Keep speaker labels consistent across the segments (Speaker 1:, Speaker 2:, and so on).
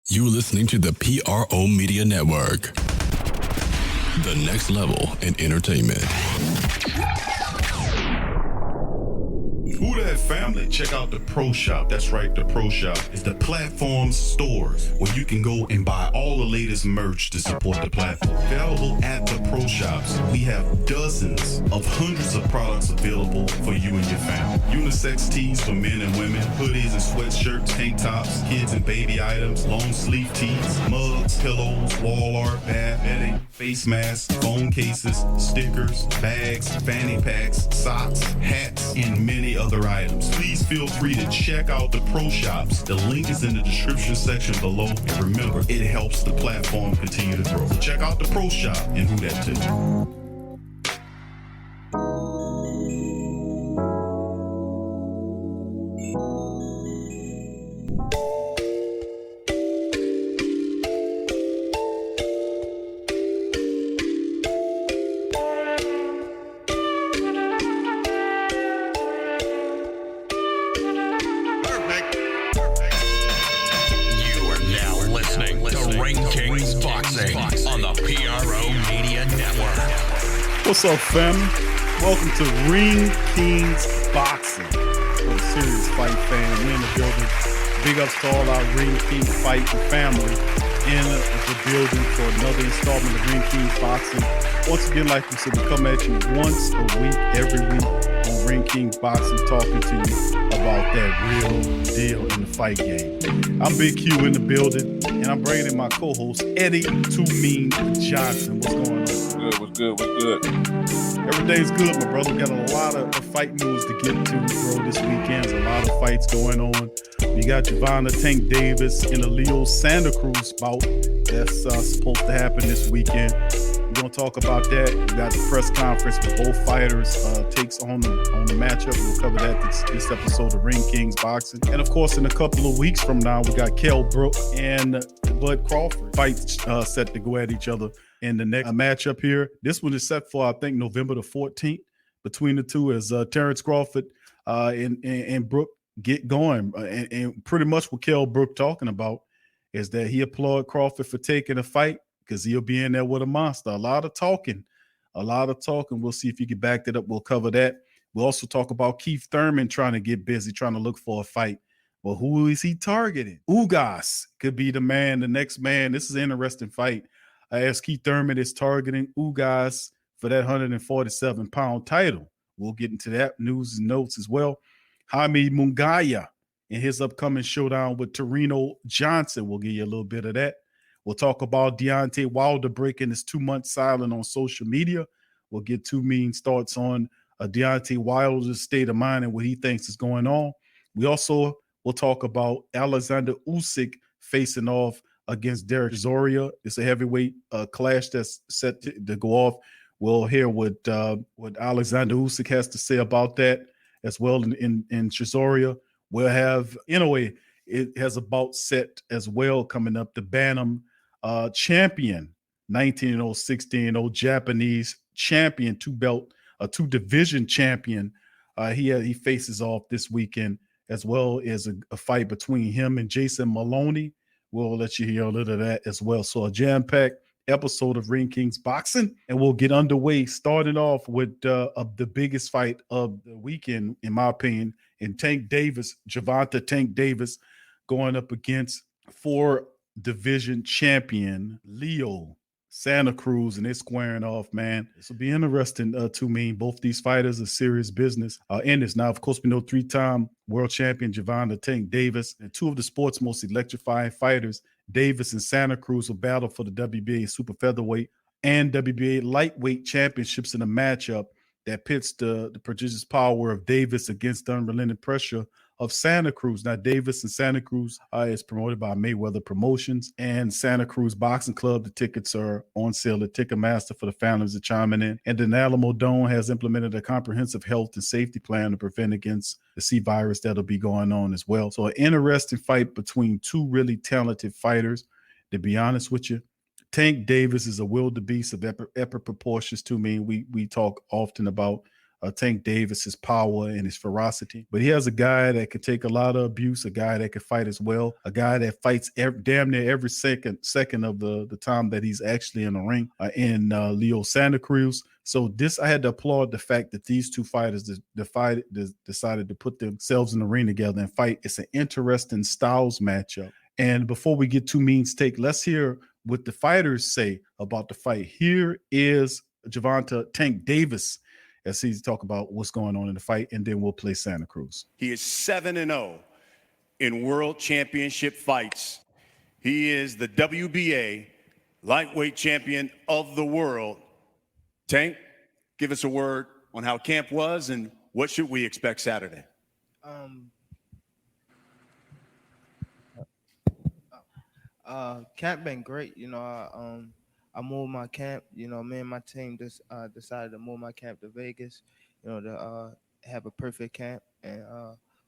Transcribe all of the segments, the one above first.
Speaker 1: You're listening to the PRO Media Network. The next level in entertainment.
Speaker 2: Who that family? Check out the Pro Shop. That's right, the Pro Shop is the platform stores where you can go and buy all the latest merch to support the platform. Available at the Pro Shops, we have dozens of hundreds of products available for you and your family. Unisex tees for men and women, hoodies and sweatshirts, tank tops, kids and baby items, long sleeve tees, mugs, pillows, wall art, bath, bedding, face masks, phone cases, stickers, bags, fanny packs, socks, hats, and many other items. Please feel free to check out the Pro Shops. The link is in the description section below. And remember, it helps the platform continue to grow. So check out the Pro Shop and Who That Too.
Speaker 3: What's up, family? Welcome to Ring Kings Boxing. For the serious fight fan, we in the building. Big ups to all our Ring Kings fighting family in the building for another installment of Ring Kings Boxing. Once again, like we said, we come at you once a week, every week on Ring Kings Boxing, talking to you about that real deal in the fight game. I'm Big Q in the building, and I'm bringing in my co-host, Eddie Too Mean Johnson. What's going on?
Speaker 4: What's good?
Speaker 3: Everything's good, my brother. We got a lot of fight news to get to, bro, this weekend. There's a lot of fights going on. We got Gervonta Tank Davis in the Leo Santa Cruz bout. That's supposed to happen this weekend. We're going to talk about that. We got the press conference with both fighters takes on the matchup. We'll cover that this episode of Ring Kings Boxing. And, of course, in a couple of weeks from now, we got Kell Brook and Bud Crawford fights set to go at each other in the next matchup here. This one is set for, I think, November the 14th between the two as Terrence Crawford and Brook get going. And pretty much what Kell Brook talking about is that he applauded Crawford for taking a fight because he'll be in there with a monster. A lot of talking. We'll see if you can back that up. We'll cover that. We'll also talk about Keith Thurman trying to get busy, trying to look for a fight. Well, who is he targeting? Ugas could be the man, the next man. This is an interesting fight. As Keith Thurman is targeting Ugas for that 147-pound title. We'll get into that news and notes as well. Jaime Mungaya in his upcoming showdown with Torino Johnson. We'll give you a little bit of that. We'll talk about Deontay Wilder breaking his 2-month silence on social media. We'll get Too Mean's thoughts on Deontay Wilder's state of mind and what he thinks is going on. We also will talk about Alexander Usyk facing off against Derek Zoria. It's a heavyweight clash that's set to go off. We'll hear what Alexander Usyk has to say about that as well in Zoria. We'll have, in a way, it has a bout set as well coming up. The Bantam champion, 19-0, 16-0 Japanese champion, two-division champion. He faces off this weekend, as well as a fight between him and Jason Maloney. We'll let you hear a little of that as well. So a jam-packed episode of Ring Kings Boxing, and we'll get underway, starting off with the biggest fight of the weekend, in my opinion, in Gervonta Tank Davis, going up against 4-division champion Leo Santa Cruz, and they're squaring off, man. This will be interesting to me. Both these fighters are serious business in this. Now, of course, we know 3-time world champion Gervonta Tank Davis and two of the sport's most electrifying fighters, Davis and Santa Cruz, will battle for the WBA super featherweight and WBA lightweight championships in a matchup that pits the prodigious power of Davis against the unrelenting pressure of Santa Cruz. Now, Davis and Santa Cruz is promoted by Mayweather Promotions and Santa Cruz Boxing Club. The tickets are on sale at Ticketmaster for the families that chiming in. And then Alamo Dome has implemented a comprehensive health and safety plan to prevent against the C virus that'll be going on as well. So an interesting fight between two really talented fighters. To be honest with you, Tank Davis is a wildebeest of epic proportions to me. We talk often about Tank Davis, his power and his ferocity. But he has a guy that can take a lot of abuse, a guy that can fight as well, a guy that fights damn near every second of the time that he's actually in the ring, in Leo Santa Cruz. So I had to applaud the fact that these two fighters decided to put themselves in the ring together and fight. It's an interesting styles matchup. And before we get too mean take, let's hear what the fighters say about the fight. Here is Gervonta Tank Davis as he's talk about what's going on in the fight, and then we'll play Santa Cruz.
Speaker 4: He is 7-0 in world championship fights. He is the WBA lightweight champion of the world. Tank, give us a word on how camp was and what should we expect Saturday?
Speaker 5: Camp been great. I moved my camp. Me and my team just decided to move my camp to Vegas, to have a perfect camp. And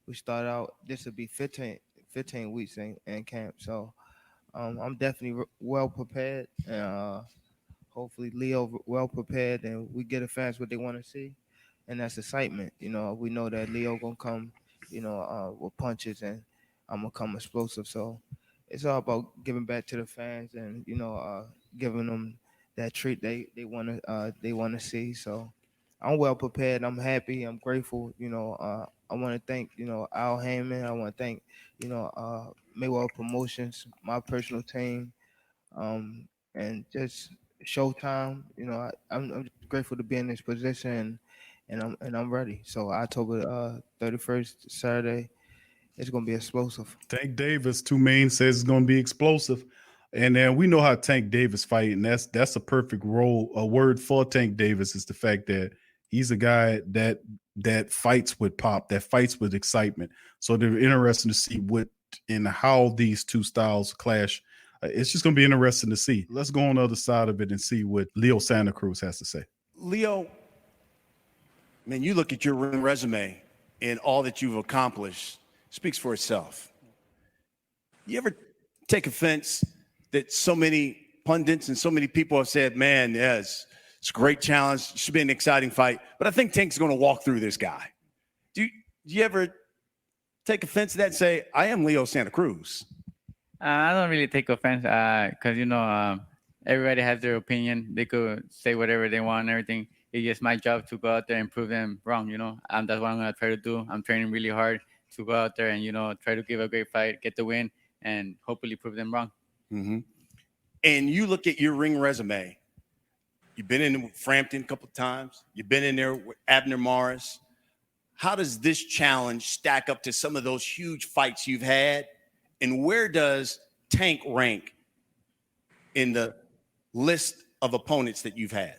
Speaker 5: we start out, this will be 15 weeks in camp. So I'm definitely well prepared. And hopefully Leo well prepared, and we get the fans what they want to see. And that's excitement. We know that Leo going to come, with punches, and I'm going to come explosive. So it's all about giving back to the fans and, giving them that treat they want to see. So I'm well prepared. I'm happy. I'm grateful. I want to thank, Al Heyman. I want to thank, Mayweather Promotions, my personal team, and just Showtime. I'm grateful to be in this position, and I'm ready. So October 31st, Saturday, it's going to be explosive.
Speaker 3: Tank Davis, Two Main says it's going to be explosive. And then we know how Tank Davis fight, and that's a perfect word for Tank Davis is the fact that he's a guy that fights with pop, that fights with excitement. So they're interesting to see what and how these two styles clash. It's just going to be interesting to see. Let's go on the other side of it and see what Leo Santa Cruz has to say.
Speaker 4: Leo, man, you look at your resume and all that you've accomplished speaks for itself. You ever take offense that so many pundits and so many people have said, man, yes, it's a great challenge, it should be an exciting fight, but I think Tank's going to walk through this guy. Do you ever take offense to that and say, I am Leo Santa Cruz?
Speaker 6: I don't really take offense because, everybody has their opinion. They could say whatever they want and everything. It's just my job to go out there and prove them wrong, That's what I'm going to try to do. I'm training really hard to go out there and, try to give a great fight, get the win, and hopefully prove them wrong.
Speaker 4: Mm-hmm. And you look at your ring resume. You've been in Frampton a couple of times. You've been in there with Abner Morris. How does this challenge stack up to some of those huge fights you've had? And where does Tank rank in the list of opponents that you've had?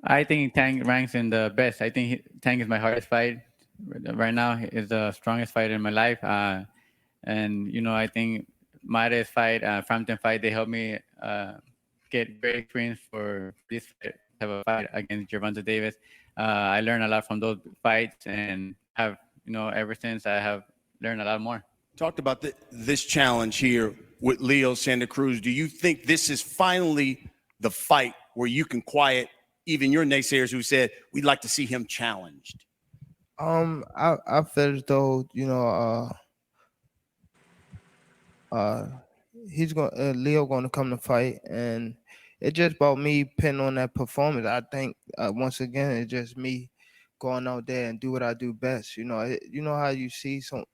Speaker 6: I think Tank ranks in the best. I think Tank is my hardest fight. Right now, he is the strongest fighter in my life. And, I think Mares fight, Frampton fight, they helped me get great experience for this type of fight against Gervonta Davis. I learned a lot from those fights and have, ever since I have learned a lot more.
Speaker 4: Talked about this challenge here with Leo Santa Cruz. Do you think this is finally the fight where you can quiet even your naysayers who said we'd like to see him challenged?
Speaker 5: I feel as though, Leo going to come to fight, and it's just about me pinning on that performance. I think once again it's just me going out there and do what I do best. You know how you see some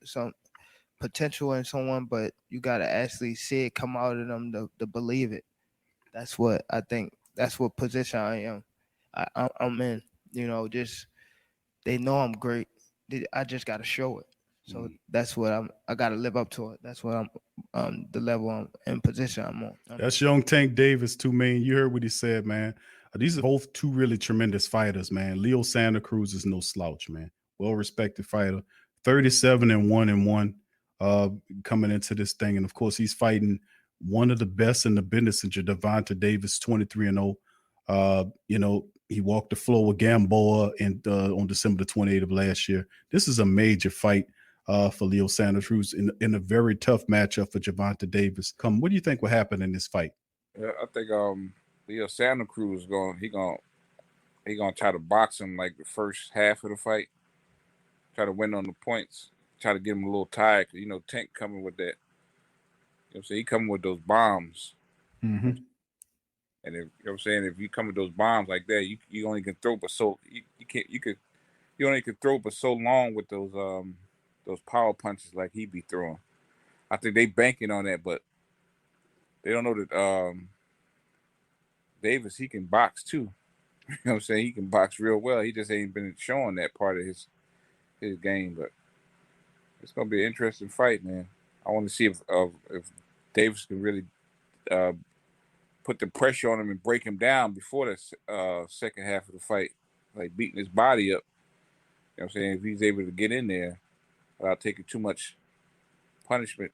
Speaker 5: potential in someone, but you gotta actually see it come out of them to believe it. That's what I think. That's what position I am. I'm in. Just they know I'm great. I just gotta show it. So that's what I got to live up to it. That's what I'm, the level I'm in position I'm on.
Speaker 3: That's young Tank Davis, Two Main. You heard what he said, man. These are both two really tremendous fighters, man. Leo Santa Cruz is no slouch, man. Well-respected fighter. 37-1-1 coming into this thing. And, of course, he's fighting one of the best in the business, Gervonta Davis, 23-0. He walked the floor with Gamboa on December the 28th of last year. This is a major fight for Leo Santa Cruz in a very tough matchup for Gervonta Davis. What do you think will happen in this fight?
Speaker 7: I think Leo Santa Cruz he gonna try to box him like the first half of the fight, try to win on the points, try to get him a little tired. Cause Tank coming with that. You know what I'm saying? He coming with those bombs.
Speaker 3: Mm-hmm.
Speaker 7: And I'm saying, if you come with those bombs like that, you only can throw but so you only can throw but so long with those power punches like he be throwing. I think they banking on that, but they don't know that Davis, he can box too. You know what I'm saying? He can box real well. He just ain't been showing that part of his game, but it's gonna be an interesting fight, man. I want to see if Davis can really put the pressure on him and break him down before the second half of the fight, like beating his body up. You know what I'm saying? If he's able to get in there without taking too much punishment,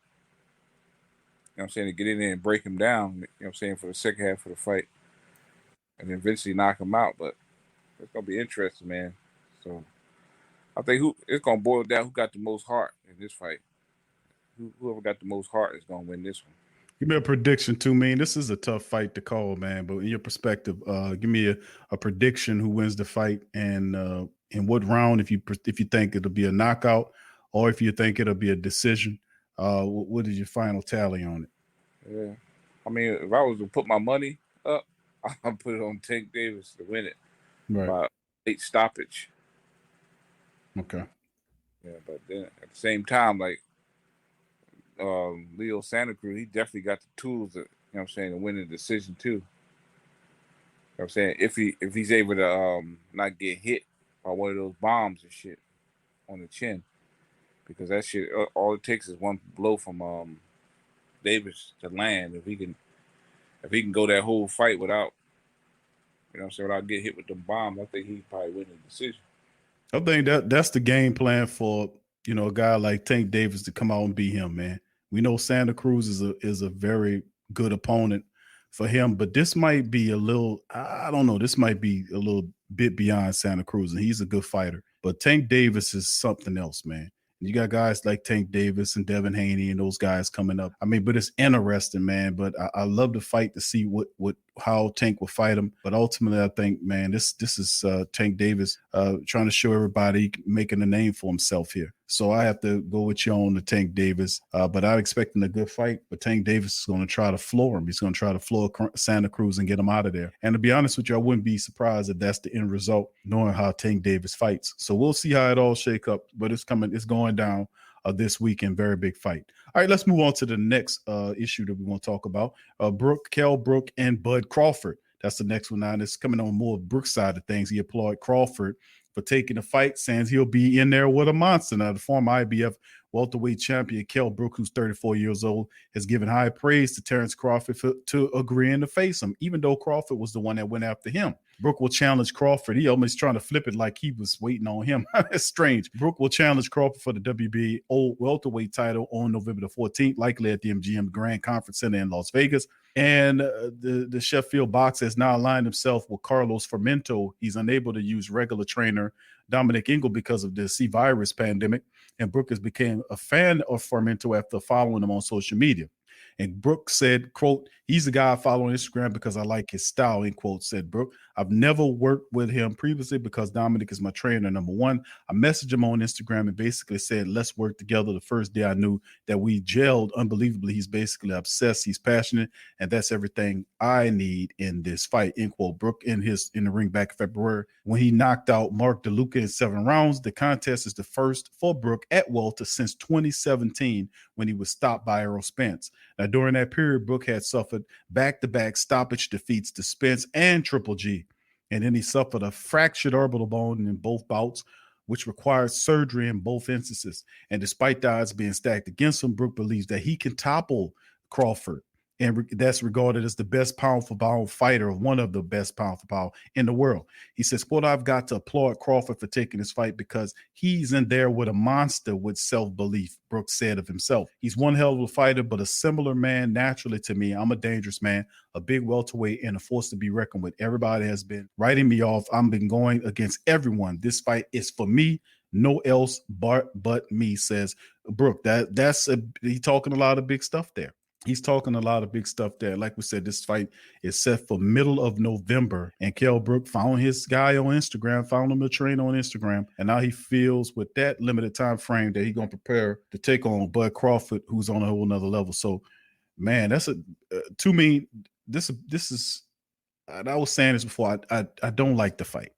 Speaker 7: you know what I'm saying, to get in there and break him down, you know what I'm saying, for the second half of the fight, and then eventually knock him out. But it's going to be interesting, man. So I think it's going to boil down who got the most heart in this fight. Whoever got the most heart is going to win this one.
Speaker 3: Give me a prediction too, man. This is a tough fight to call, man. But in your perspective, give me a prediction who wins the fight and in what round, if you think it'll be a knockout or if you think it'll be a decision. What is your final tally on it?
Speaker 7: Yeah, I mean, if I was to put my money up, I'd put it on Tank Davis to win it by late stoppage.
Speaker 3: Okay.
Speaker 7: Yeah, but then at the same time, like Leo Santa Cruz, he definitely got the tools to, to win the decision too. You know what I'm saying? If he's able to not get hit by one of those bombs and shit on the chin, because that shit, all it takes is one blow from Davis to land. If he can go that whole fight without, without getting hit with the bomb, I think he probably win the decision.
Speaker 3: I think that's the game plan for a guy like Tank Davis to come out and beat him, man. We know Santa Cruz is a very good opponent for him, but this might be a little, I don't know, this might be a little bit beyond Santa Cruz, and he's a good fighter. But Tank Davis is something else, man. You got guys like Tank Davis and Devin Haney and those guys coming up. I mean, but it's interesting, man. But I love the fight to see how Tank will fight him. But ultimately, I think, man, this is Tank Davis trying to show everybody making a name for himself here. So I have to go with you on the Tank Davis. But I'm expecting a good fight. But Tank Davis is going to try to floor him. He's going to try to floor Santa Cruz and get him out of there. And to be honest with you, I wouldn't be surprised if that's the end result, knowing how Tank Davis fights. So we'll see how it all shake up. But it's going down this weekend. Very big fight. All right, let's move on to the next issue that we want to talk about. Kell Brook and Bud Crawford. That's the next one now. It's coming on more Brook's side of things. He applauded Crawford for taking the fight, saying he'll be in there with a monster. Now, the former IBF welterweight champion Kell Brook, who's 34 years old, has given high praise to Terrence Crawford to agreeing to face him, even though Crawford was the one that went after him. Brook will challenge Crawford. He almost trying to flip it like he was waiting on him. It's strange. Brook will challenge Crawford for the WBA welterweight title on November the 14th, likely at the MGM Grand Conference Center in Las Vegas. And the Sheffield boxer has now aligned himself with Carlos Fermento. He's unable to use regular trainer Dominic Ingle because of the C virus pandemic. And Brook has become a fan of Fermento after following him on social media. And Brook said, quote, "He's the guy I follow on Instagram because I like his style," end quote, said Brook. "I've never worked with him previously because Dominic is my trainer, number one. I messaged him on Instagram and basically said, let's work together. The first day I knew that we gelled unbelievably. He's basically obsessed. He's passionate. And that's everything I need in this fight," end quote. Brook in the ring back in February when he knocked out Mark DeLuca in 7 rounds. The contest is the first for Brook at welter since 2017 when he was stopped by Errol Spence. Now, during that period, Brook had suffered back-to-back stoppage defeats to Spence and Triple G. And then he suffered a fractured orbital bone in both bouts, which required surgery in both instances. And despite the odds being stacked against him, Brook believes that he can topple Crawford. And that's regarded as the best pound-for-pound fighter, one of the best pound-for-pound in the world. He says, quote, "I've got to applaud Crawford for taking this fight because he's in there with a monster with self-belief," Brooks said of himself. "He's one hell of a fighter, but a similar man naturally to me. I'm a dangerous man, a big welterweight, and a force to be reckoned with. Everybody has been writing me off. I've been going against everyone. This fight is for me. No else but me," says Brook. He's talking a lot of big stuff there. He's talking a lot of big stuff there. Like we said, this fight is set for middle of November. And Kell Brook found his guy on Instagram, found him to train on Instagram. And now he feels with that limited time frame that he's going to prepare to take on Bud Crawford, who's on a whole nother level. So, man, that's to me, this is, and I was saying this before, I don't like the fight.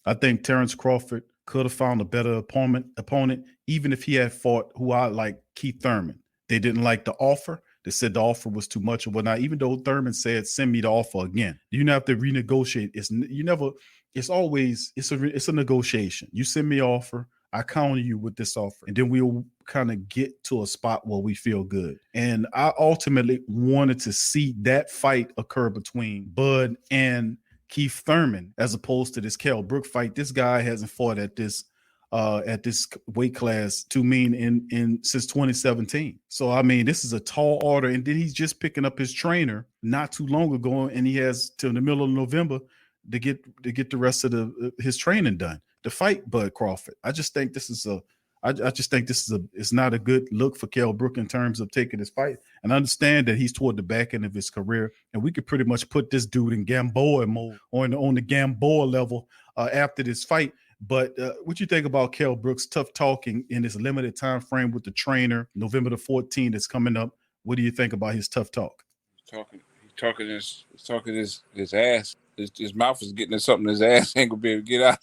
Speaker 3: I think Terrence Crawford could have found a better opponent, even if he had fought who I like, Keith Thurman. They didn't like the offer. They said the offer was too much or whatnot. Even though Thurman said, "Send me the offer again." You don't have to renegotiate. It's always a negotiation. You send me an offer, I counter you with this offer, and then we'll kind of get to a spot where we feel good. And I ultimately wanted to see that fight occur between Bud and Keith Thurman, as opposed to this Kell Brook fight. This guy hasn't fought at this weight class in since 2017. So I mean, this is a tall order, and then he's just picking up his trainer not too long ago, and he has till the middle of November to get the rest of his training done to fight Bud Crawford. I just think this is it's not a good look for Kell Brook in terms of taking this fight. And I understand that he's toward the back end of his career, and we could pretty much put this dude in Gamboa mode on the Gamboa level after this fight. But what you think about Kell Brook's tough talking in this limited time frame with the trainer, November the 14th that's coming up? What do you think about his tough talk?
Speaker 7: He's talking his ass. His mouth is getting to something his ass ain't gonna be able to get out.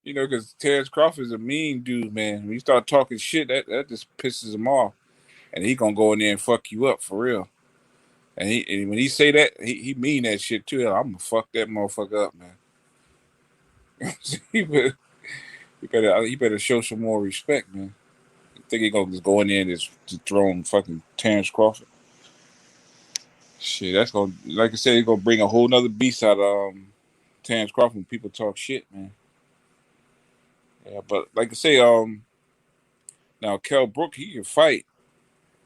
Speaker 7: You know, because Terrence Crawford is a mean dude, man. When you start talking shit, that just pisses him off, and he gonna go in there and fuck you up for real. And when he say that, he mean that shit too. I'm gonna fuck that motherfucker up, man. he better show some more respect, man. I think he gonna just go in there and just throw fucking Terrence Crawford. Shit, that's gonna, like I said, it's gonna bring a whole nother beast out of Terrence Crawford when people talk shit, man. Yeah, but like I say, now Kell Brook, he can fight.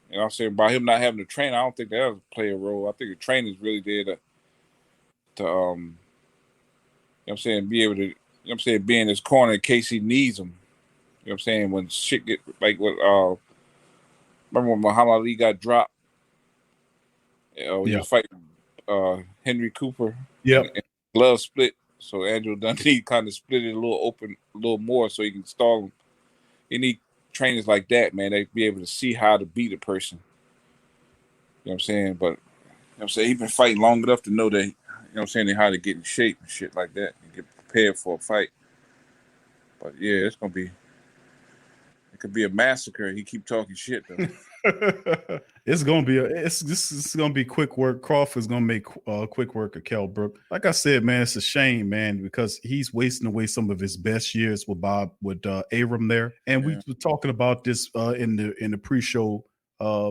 Speaker 7: You know what I'm saying? By him not having a trainer, I don't think that'll play a role. I think the trainer's really there to you know what I'm saying, be able to, you know what I'm saying, be in his corner in case he needs him. You know what I'm saying? When shit get, like what, remember when Muhammad Ali got dropped? When he was fighting Henry Cooper.
Speaker 3: Yep.
Speaker 7: And glove split. So Andrew Dundee kind of split it a little more so he can stall him. You need trainers like that, man. They be able to see how to beat a person. You know what I'm saying? But, you know what I'm saying, he's been fighting long enough to know that, you know what I'm saying, how to get in shape and shit like that and get prepared for a fight. But yeah, it could be a massacre. He keep talking shit though.
Speaker 3: It's gonna be quick work. Crawford's gonna make quick work of Kell Brook. Like I said, man, it's a shame, man, because he's wasting away some of his best years with Arum there. And we were talking about this in the pre-show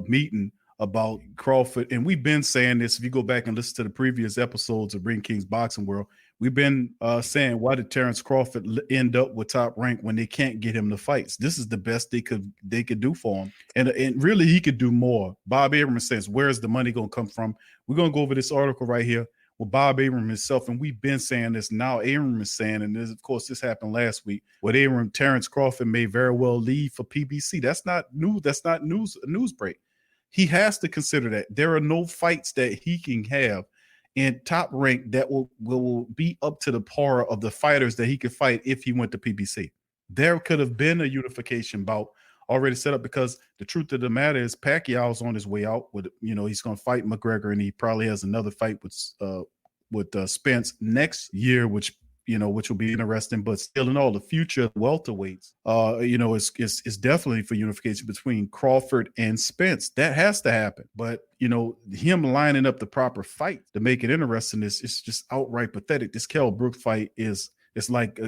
Speaker 3: meeting about Crawford, and we've been saying this. If you go back and listen to the previous episodes of Ring King's Boxing World, we've been saying, why did Terrence Crawford end up with Top Rank when they can't get him the fights? This is the best they could do for him, and really he could do more. Bob Arum says, where's the money going to come from? We're going to go over this article right here with Bob Arum himself, and we've been saying this. Now Arum is saying, and this, of course, this happened last week with Arum. Terrence Crawford may very well leave for PBC. That's not news. That's not news break. He has to consider that there are no fights that he can have in Top Rank that will be up to the par of the fighters that he could fight if he went to PBC. There could have been a unification bout already set up, because the truth of the matter is Pacquiao's on his way out with, he's going to fight McGregor, and he probably has another fight with Spence next year, which will be interesting. But still, in all, the future welterweights, is definitely for unification between Crawford and Spence. That has to happen. But him lining up the proper fight to make it interesting is just outright pathetic. This Kell Brook fight is like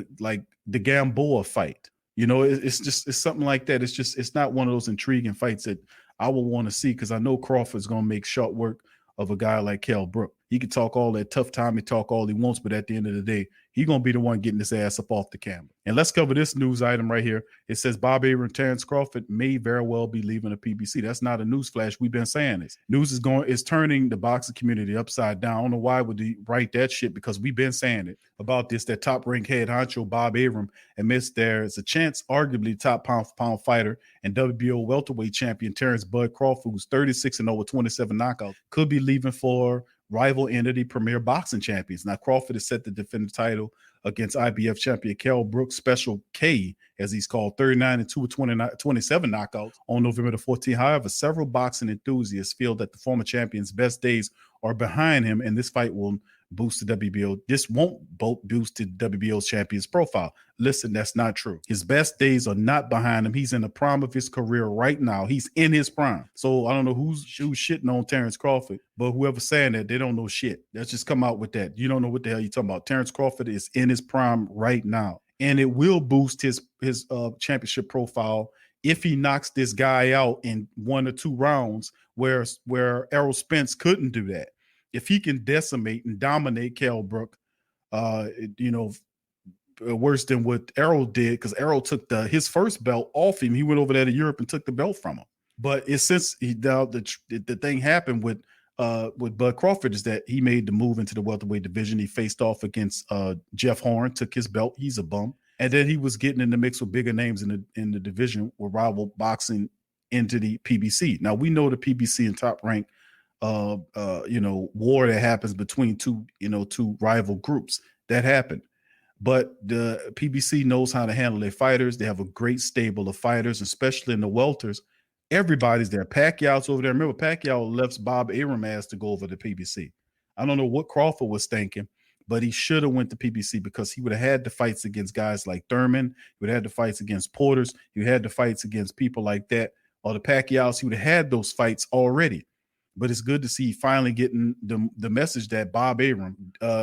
Speaker 3: the Gamboa fight. It's something like that. It's not one of those intriguing fights that I will want to see, because I know Crawford's going to make short work of a guy like Kell Brook. He can talk all that tough time, he talk all he wants, but at the end of the day, he's going to be the one getting his ass up off the camera. And let's cover this news item right here. It says Bob Arum and Terrence Crawford may very well be leaving the PBC. That's not a news flash. We've been saying this. News is turning the boxing community upside down. I don't know why would he write that shit, because we've been saying it about this. That top rank head honcho Bob Arum admits there's a chance arguably top pound fighter and WBO welterweight champion Terrence Bud Crawford, who's 36-0 with 27 knockouts, could be leaving for rival entity Premier Boxing Champions. Now, Crawford is set to defend the title against IBF champion Kell Brooks, Special K, as he's called, 39-2 with 27 knockouts on November the 14th. However, several boxing enthusiasts feel that the former champion's best days are behind him, and this fight will boost the WBO. This won't boost the WBO's champion's profile. Listen, that's not true. His best days are not behind him. He's in the prime of his career right now. He's in his prime. So I don't know who's shitting on Terrence Crawford, but whoever's saying that, they don't know shit. Let's just come out with that. You don't know what the hell you're talking about. Terrence Crawford is in his prime right now, and it will boost his championship profile if he knocks this guy out in 1 or 2 rounds, where Errol Spence couldn't do that. If he can decimate and dominate Kell Brook, worse than what Errol did, because Errol took his first belt off him. He went over there to Europe and took the belt from him. But it's since the thing happened with Bud Crawford is that he made the move into the welterweight division. He faced off against Jeff Horn, took his belt. He's a bum. And then he was getting in the mix with bigger names in the division with rival boxing entity PBC. Now we know the PBC and Top Rank war that happens between two rival groups. That happened. But the PBC knows how to handle their fighters. They have a great stable of fighters, especially in the welters. Everybody's there. Pacquiao's over there. Remember, Pacquiao left Bob Arum ass to go over to PBC. I don't know what Crawford was thinking, but he should have went to PBC, because he would have had the fights against guys like Thurman. He would have had the fights against Porters. He would have had the fights against people like that, or the Pacquiao's. He would have had those fights already. But it's good to see finally getting the message that Bob Arum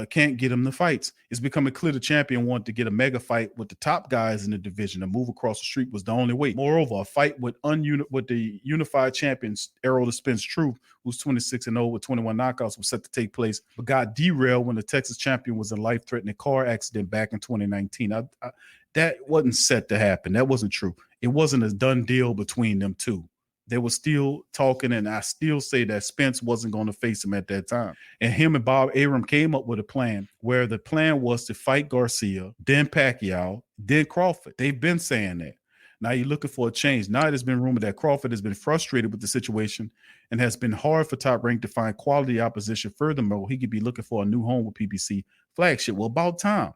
Speaker 3: can't get him the fights. It's becoming clear the champion wanted to get a mega fight with the top guys in the division. A move across the street was the only way. Moreover, a fight with the unified champions, Errol Spence Truth, who's 26-0 with 21 knockouts, was set to take place, but got derailed when the Texas champion was in a life-threatening car accident back in 2019. That wasn't set to happen. That wasn't true. It wasn't a done deal between them two. They were still talking, and I still say that Spence wasn't going to face him at that time. And him and Bob Arum came up with a plan where the plan was to fight Garcia, then Pacquiao, then Crawford. They've been saying that. Now you're looking for a change. Now it has been rumored that Crawford has been frustrated with the situation and has been hard for Top Rank to find quality opposition. Furthermore, he could be looking for a new home with PBC flagship. Well, about time.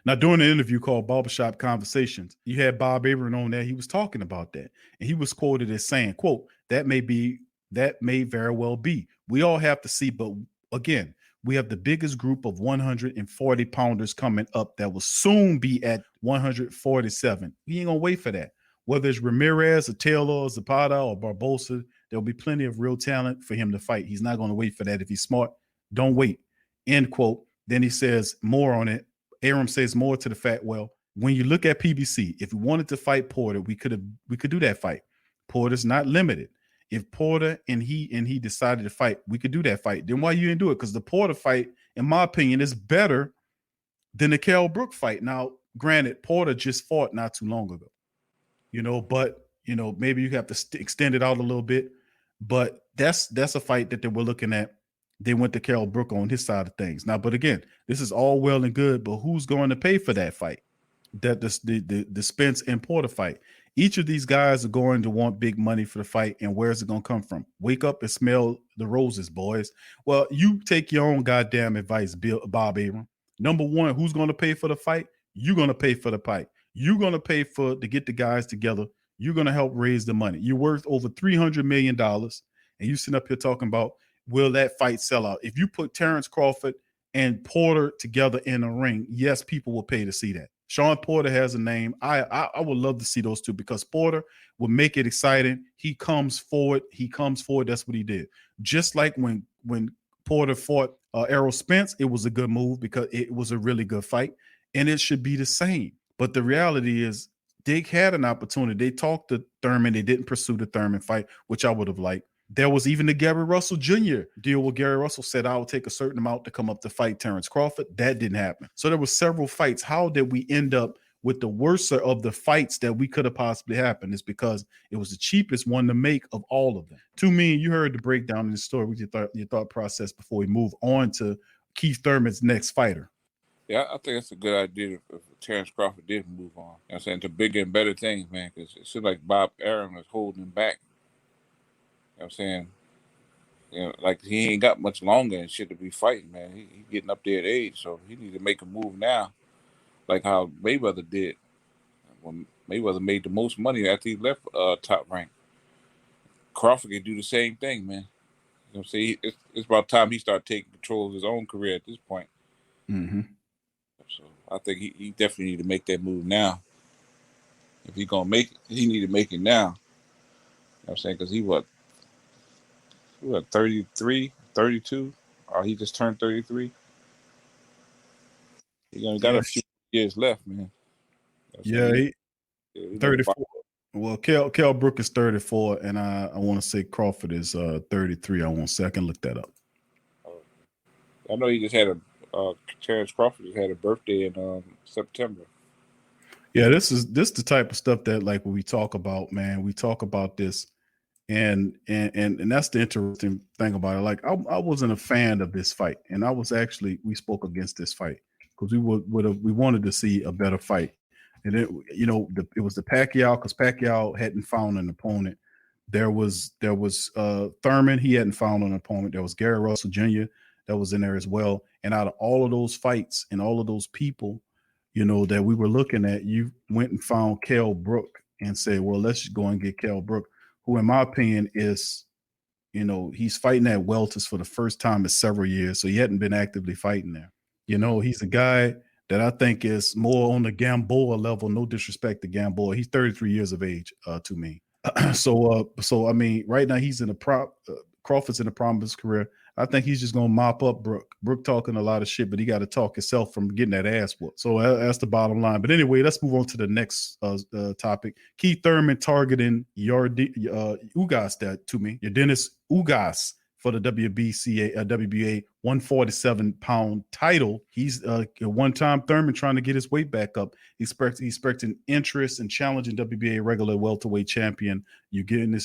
Speaker 3: Now, during the interview called Barbershop Conversations, you had Bob Arum on there. He was talking about that. And he was quoted as saying, quote, that may very well be. We all have to see, but again, we have the biggest group of 140 pounders coming up that will soon be at 147. We ain't gonna wait for that. Whether it's Ramirez or Taylor or Zapata or Barbosa, there'll be plenty of real talent for him to fight. He's not gonna wait for that. If he's smart, don't wait. End quote. Then he says more on it. Arum says more to the fact, well, when you look at PBC, if we wanted to fight Porter, we could do that fight. Porter's not limited. If Porter and he decided to fight, we could do that fight. Then why you didn't do it? Because the Porter fight, in my opinion, is better than the Kell Brook fight. Now, granted, Porter just fought not too long ago, but maybe you have to extend it out a little bit. But that's a fight that they were looking at. They went to Kell Brook on his side of things. Now, but again, this is all well and good, but who's going to pay for that fight? That the Spence and Porter fight. Each of these guys are going to want big money for the fight, and where's it going to come from? Wake up and smell the roses, boys. Well, you take your own goddamn advice, Bob Arum. Number one, who's going to pay for the fight? You're going to pay for the fight. You're going to pay to get the guys together. You're going to help raise the money. You're worth over $300 million, and you sitting up here talking about, will that fight sell out? If you put Terrence Crawford and Porter together in a ring, yes, people will pay to see that. Sean Porter has a name. I would love to see those two, because Porter will make it exciting. He comes forward. That's what he did. Just like when Porter fought Errol Spence, it was a good move because it was a really good fight, and it should be the same. But the reality is, Dick had an opportunity. They talked to Thurman. They didn't pursue the Thurman fight, which I would have liked. There was even the Gary Russell Jr. deal where Gary Russell said, I will take a certain amount to come up to fight Terrence Crawford. That didn't happen. So there were several fights. How did we end up with the worst of the fights that we could have possibly happened? Is because it was the cheapest one to make of all of them. To me, you heard the breakdown in the story with your thought process before we move on to Keith Thurman's next fighter.
Speaker 7: Yeah, I think that's a good idea if Terrence Crawford did move on. You know what I'm saying, to bigger and better things, man, because it seemed like Bob Arum was holding him back. You know what I'm saying? You know, like he ain't got much longer and shit to be fighting, man. He getting up there at age, so he need to make a move now, like how Mayweather did. When Mayweather made the most money after he left Top Rank. Crawford can do the same thing, man. You know what I'm saying? It's about time he started taking control of his own career at this point.
Speaker 3: Mm-hmm.
Speaker 7: So I think he definitely need to make that move now. If he's gonna make it, he need to make it now. You know what I'm saying? Because he what 33, 32? Or he just turned 33? He only got a few years left, man. You know
Speaker 3: he 34. Well, Kell Brook is 34, and I want to say Crawford is 33. I want to say I can look that up.
Speaker 7: I know he just had Terrence Crawford just had a birthday in September.
Speaker 3: Yeah, this is the type of stuff that, like, when we talk about, man, we talk about this, and that's the interesting thing about it. Like, I wasn't a fan of this fight, and we spoke against this fight because we wanted to see a better fight. And it was the Pacquiao, because Pacquiao hadn't found an opponent. There was Thurman, he hadn't found an opponent. There was Gary Russell Jr. that was in there as well. And out of all of those fights and all of those people, that we were looking at, you went and found Kell Brook and said, well, let's just go and get Kell Brook, who in my opinion is, he's fighting at welters for the first time in several years. So he hadn't been actively fighting there. He's a guy that I think is more on the Gamboa level. No disrespect to Gamboa. He's 33 years of age to me. So I mean, right now he's in the Crawford's in the prime of his career. I think he's just going to mop up Brook. Brook talking a lot of shit, but he got to talk himself from getting that ass whooped. So that's the bottom line. But anyway, let's move on to the next topic. Keith Thurman targeting Ugas to me. Your Dennis Ugas for the WBA 147-pound title. He's a one-time Thurman trying to get his weight back up. He's expecting interest and challenging WBA regular welterweight champion Eugenio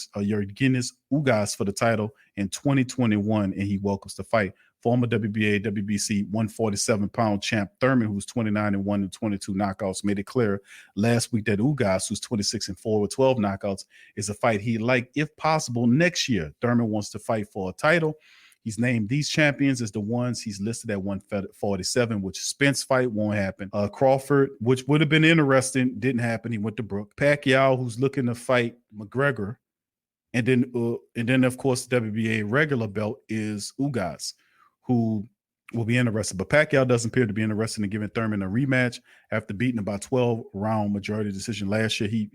Speaker 3: Ugas for the title in 2021, and he welcomes the fight. Former WBA, WBC 147-pound champ Thurman, who's 29-1 and 22 knockouts, made it clear last week that Ugas, who's 26-4 with 12 knockouts, is a fight he'd like, if possible, next year. Thurman wants to fight for a title. He's named these champions as the ones he's listed at 147, which Spence fight won't happen. Crawford, which would have been interesting, didn't happen. He went to Brook. Pacquiao, who's looking to fight McGregor. And then of course, the WBA regular belt is Ugas, who will be interested. But Pacquiao doesn't appear to be interested in giving Thurman a rematch after beating about 12-round majority decision last year. He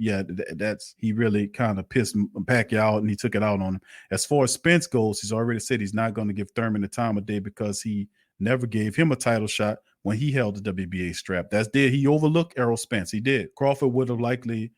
Speaker 3: really kind of pissed Pacquiao out, and he took it out on him. As far as Spence goes, he's already said he's not going to give Thurman the time of day because he never gave him a title shot when he held the WBA strap. He overlooked Errol Spence. He did. Crawford would have likely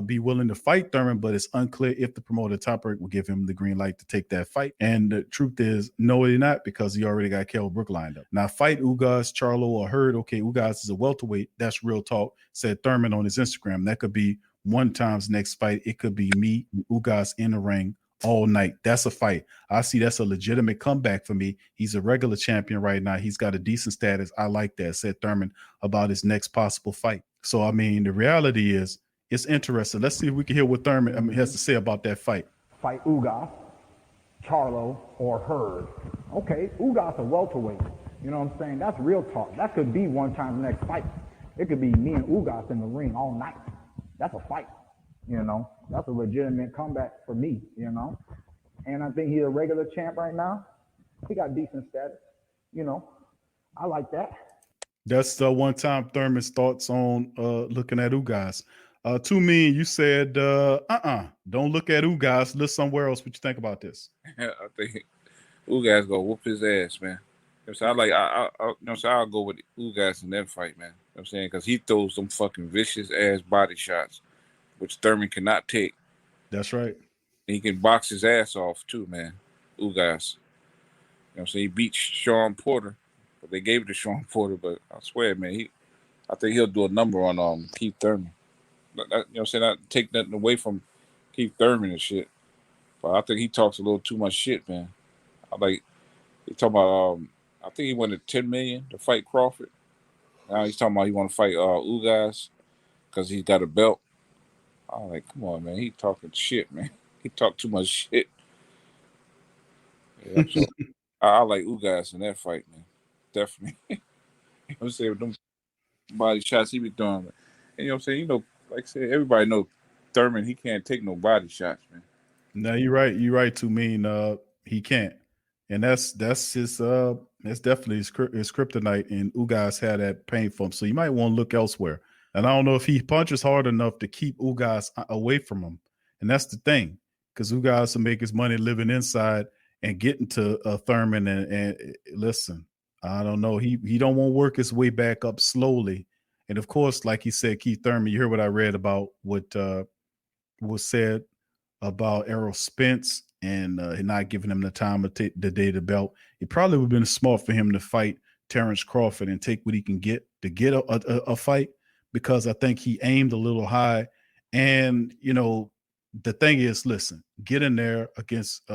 Speaker 3: be willing to fight Thurman, but it's unclear if the promoter Top Rank will give him the green light to take that fight. And the truth is, no, he's not, because he already got Kell Brook lined up. Now, fight Ugas, Charlo, or Hurd. Okay, Ugas is a welterweight. That's real talk, said Thurman on his Instagram. That could be one time's next fight. It could be me and Ugas in the ring all night. That's a fight. I see that's a legitimate comeback for me. He's a regular champion right now. He's got a decent status. I like that, said Thurman about his next possible fight. So, I mean, the reality is, it's interesting. Let's see if we can hear what Thurman has to say about that fight.
Speaker 8: Fight Ugas, Charlo, or Hurd. Okay, Ugas a welterweight. You know what I'm saying? That's real talk. That could be one time next fight. It could be me and Ugas in the ring all night. That's a fight. That's a legitimate comeback for me, And I think he's a regular champ right now. He got decent status. I like that.
Speaker 3: That's the one time Thurman's thoughts on looking at Ugas. To me, you said, don't look at Ugas, look somewhere else. What you think about this?
Speaker 7: I think Ugas gonna whoop his ass, man. So I'll go with Ugas in that fight, man. I'm saying, because he throws some fucking vicious ass body shots, which Thurman cannot take.
Speaker 3: That's right.
Speaker 7: And he can box his ass off too, man. Ugas. You know what I'm saying? He beat Sean Porter. But they gave it to Sean Porter, but I swear, man, I think he'll do a number on Keith Thurman. You know what I'm saying? Not take nothing away from Keith Thurman and shit. But I think he talks a little too much shit, man. He talking about I think he wanted $10 million to fight Crawford. Now he's talking about he want to fight Ugas because he's got a belt. I'm like, come on, man. He talking shit, man. He talk too much shit. Yeah, so I like Ugas in that fight, man. Definitely. You know what I'm saying? With them body shots he be throwing. And you know what I'm saying? You know, like I said, everybody know Thurman, he can't take no body shots, man.
Speaker 3: No, you're right. You're right to mean he can't. And that's his that's definitely his kryptonite, and Ugas had that pain for him. So you might want to look elsewhere. And I don't know if he punches hard enough to keep Ugas away from him. And that's the thing, because Ugas will make his money living inside and getting to Thurman. And listen, I don't know. He don't want to work his way back up slowly. And of course, like he said, Keith Thurman, you heard what I read about what was said about Errol Spence and not giving him the time of the day to belt. It probably would have been smart for him to fight Terrence Crawford and take what he can get to get a fight, because I think he aimed a little high. And, you know, the thing is, listen, get in there against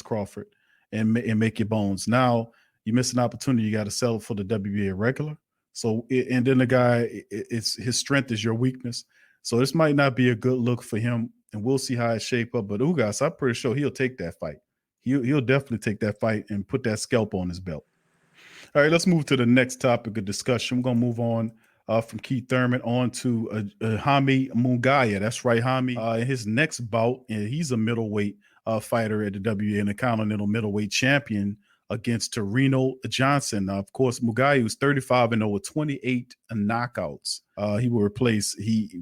Speaker 3: Crawford and make your bones. Now you miss an opportunity. You got to settle for the WBA regular. So, and then the guy, it's his strength is your weakness. So this might not be a good look for him, and we'll see how it shape up. But Ugas, I'm pretty sure he'll take that fight. He'll definitely take that fight and put that scalp on his belt. All right, let's move to the next topic of discussion. We're going to move on from Keith Thurman on to Jaime Munguia. That's right, Jaime. In his next bout, and he's a middleweight fighter at the WBA and the Continental Middleweight Champion against Torino Johnson. Of course, Munguia was 35-0 with 28 knockouts. He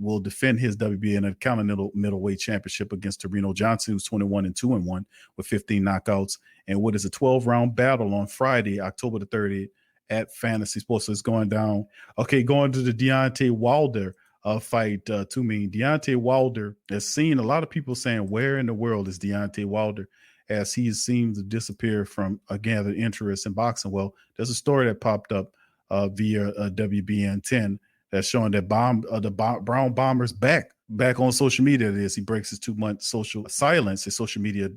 Speaker 3: will defend his WBA and the Continental Middleweight Championship against Torino Johnson, who's 21-2-1 with 15 knockouts. And what is a 12-round battle on Friday, October the 30th at Fantasy Sports. So it's going down. Okay, going to the Deontay Wilder fight. Deontay Wilder has seen a lot of people saying, where in the world is Deontay Wilder, as he seems to disappear from, again, the interest in boxing. Well, there's a story that popped up via WBN 10 that's showing that Brown Bomber's back on social media. It is. He breaks his 2-month social media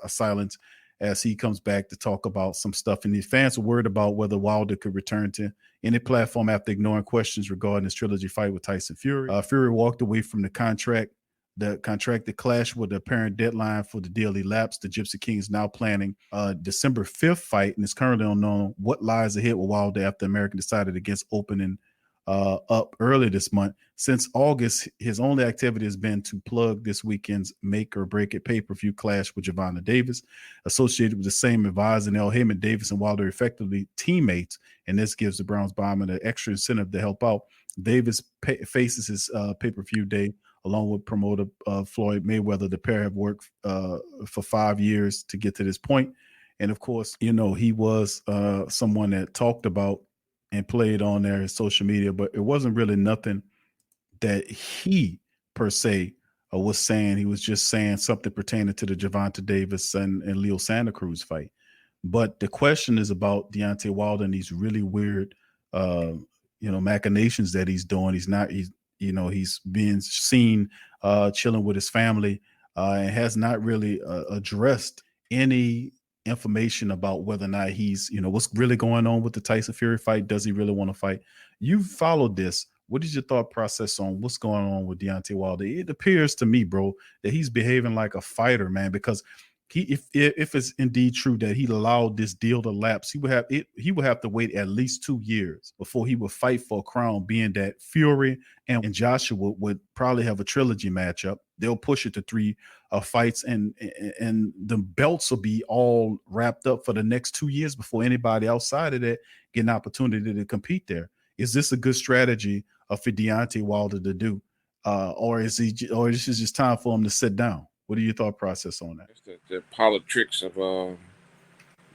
Speaker 3: silence, as he comes back to talk about some stuff. And the fans were worried about whether Wilder could return to any platform after ignoring questions regarding his trilogy fight with Tyson Fury. Fury walked away from the contract. The contracted clash with the apparent deadline for the deal elapsed. The Gypsy King is now planning December 5th fight, and it's currently unknown what lies ahead with Wilder after American decided against opening up early this month. Since August, his only activity has been to plug this weekend's make or break it pay-per-view clash with Gervonta Davis, associated with the same advisor. Neil Heyman, Davis, and Wilder effectively teammates, and this gives the Browns bomber the extra incentive to help out. Davis faces his pay-per-view day along with promoter Floyd Mayweather. The pair have worked for 5 years to get to this point. And of course, you know, he was someone that talked about and played on their social media, but it wasn't really nothing that he per se was saying. He was just saying something pertaining to the Gervonta Davis and Leo Santa Cruz fight. But the question is about Deontay Wilder and these really weird, machinations that he's doing. He's being seen chilling with his family and has not really addressed any information about whether or not he's, what's really going on with the Tyson Fury fight. Does he really want to fight? You followed this. What is your thought process on what's going on with Deontay Wilder? It appears to me, bro, that he's behaving like a fighter, man, because if it's indeed true that he allowed this deal to lapse, he would have to wait at least 2 years before he would fight for a crown, being that Fury and Joshua would probably have a trilogy matchup. They'll push it to 3 fights, and the belts will be all wrapped up for the next 2 years before anybody outside of that get an opportunity to compete there. Is this a good strategy for Deontay Wilder to do? Or is this is just time for him to sit down? What are your thought process on that?
Speaker 7: It's the politics of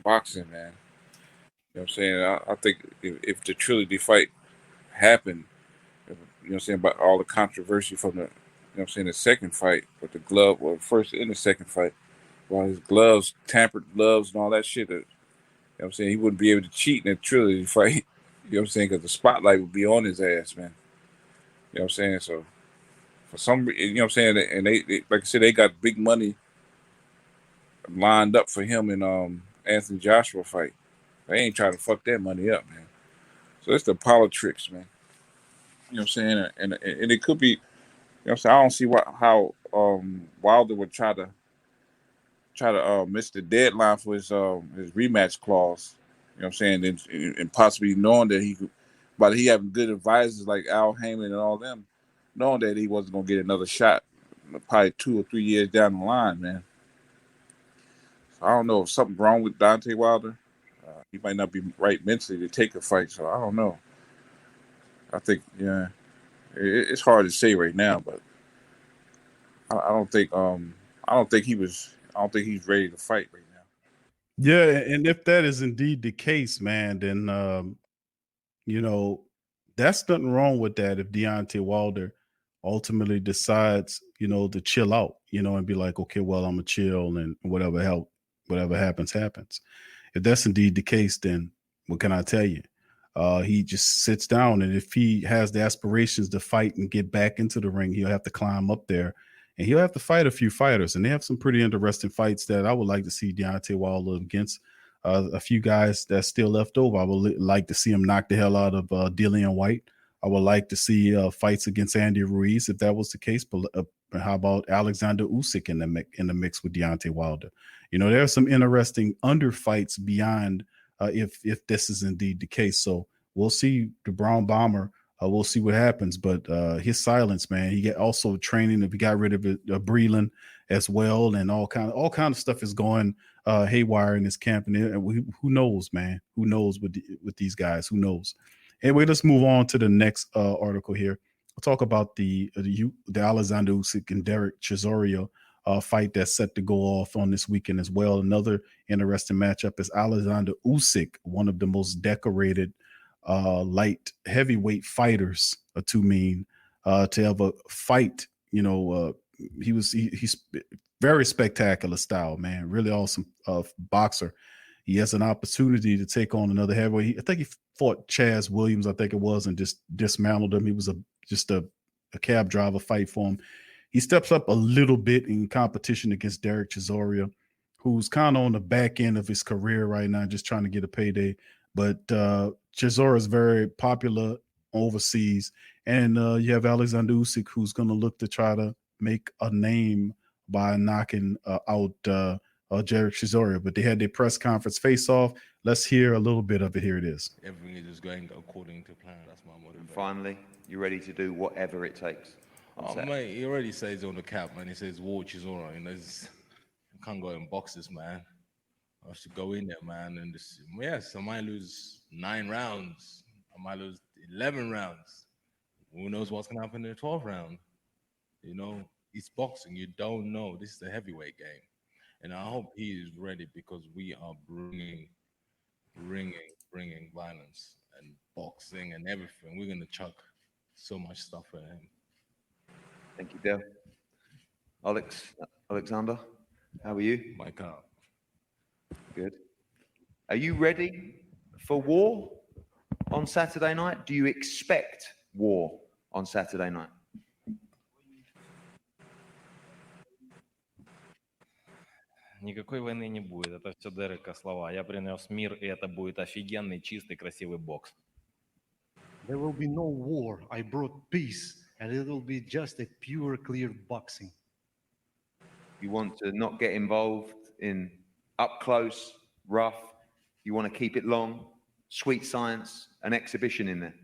Speaker 7: boxing, man. You know what I'm saying? I think if the trilogy fight happened, you know what I'm saying, about all the controversy from the what I'm saying, the second fight with the glove, or first in the second fight, while his gloves, tampered gloves and all that shit. You know what I'm saying? He wouldn't be able to cheat in a trilogy fight. You know what I'm saying? Because the spotlight would be on his ass, man. You know what I'm saying? So, for some reason, you know what I'm saying? And they like I said, they got big money lined up for him and Anthony Joshua fight. They ain't trying to fuck that money up, man. So it's the politics, man. You know what I'm saying? And it could be, you know what I'm saying? I don't see how Wilder would try to miss the deadline for his rematch clause. You know what I'm saying? And possibly knowing that but he having good advisors like Al Heyman and all them, knowing that he wasn't gonna get another shot, probably 2 or 3 years down the line, man. So I don't know if something's wrong with Deontay Wilder. He might not be right mentally to take a fight. So I don't know. I think it's hard to say right now, but I don't think he's ready to fight right now.
Speaker 3: Yeah, and if that is indeed the case, man, then that's nothing wrong with that. If Deontay Wilder ultimately decides, to chill out, and be like, okay, well, I'm gonna chill and whatever happens, happens. If that's indeed the case, then what can I tell you? He just sits down, and if he has the aspirations to fight and get back into the ring, he'll have to climb up there, and he'll have to fight a few fighters. And they have some pretty interesting fights that I would like to see Deontay Wilder against a few guys that's still left over. I would like to see him knock the hell out of Dillian White. I would like to see fights against Andy Ruiz if that was the case. But how about Alexander Usyk in the mix with Deontay Wilder? There are some interesting under fights beyond if this is indeed the case. So we'll see the Brown Bomber. We'll see what happens. But his silence, man, he got also training. If he got rid of Breland as well, and all kind of stuff is going haywire in his camp. And who knows, man? Who knows with these guys? Who knows? Anyway, let's move on to the next article here. I'll talk about the Alexander Usyk and Derek Chisora fight that's set to go off on this weekend as well. Another interesting matchup is Alexander Usyk, one of the most decorated light heavyweight fighters to ever fight. He's very spectacular style, man. Really awesome boxer. He has an opportunity to take on another heavyweight. I think he fought Chaz Williams, I think it was, and just dismantled him. He was just a cab driver fight for him. He steps up a little bit in competition against Derek Chisora, who's kind of on the back end of his career right now, just trying to get a payday. But Chisora is very popular overseas. And you have Alexander Usyk, who's going to look to try to make a name by knocking out Derek Chisora. But they had their press conference face-off. Let's hear a little bit of it. Here it is.
Speaker 9: Everything is just going according to plan. That's my motivation.
Speaker 10: And finally, you're ready to do whatever it takes.
Speaker 9: Oh, mate, he already says on the cap, man. He says, war Chisora. You can't go in boxes, man. I should go in there, man. And I might lose 9 rounds. I might lose 11 rounds. Who knows what's going to happen in the 12th round? It's boxing. You don't know. This is a heavyweight game. And I hope he is ready, because we are bringing violence and boxing and everything. We're going to chuck so much stuff at him.
Speaker 10: Thank you, Del. Alexander, how are you?
Speaker 9: My God.
Speaker 10: Good. Are you ready for war on Saturday night? Do you expect war on Saturday night?
Speaker 11: Никакой войны не будет. Это все Дерека слова. Я принес мир, и это будет офигенный, чистый, красивый бокс.
Speaker 12: There will be no war. I brought peace, and it will be just a pure, clear boxing.
Speaker 10: You want to not get involved in up close, rough. You want to keep it long, sweet science, an exhibition in there.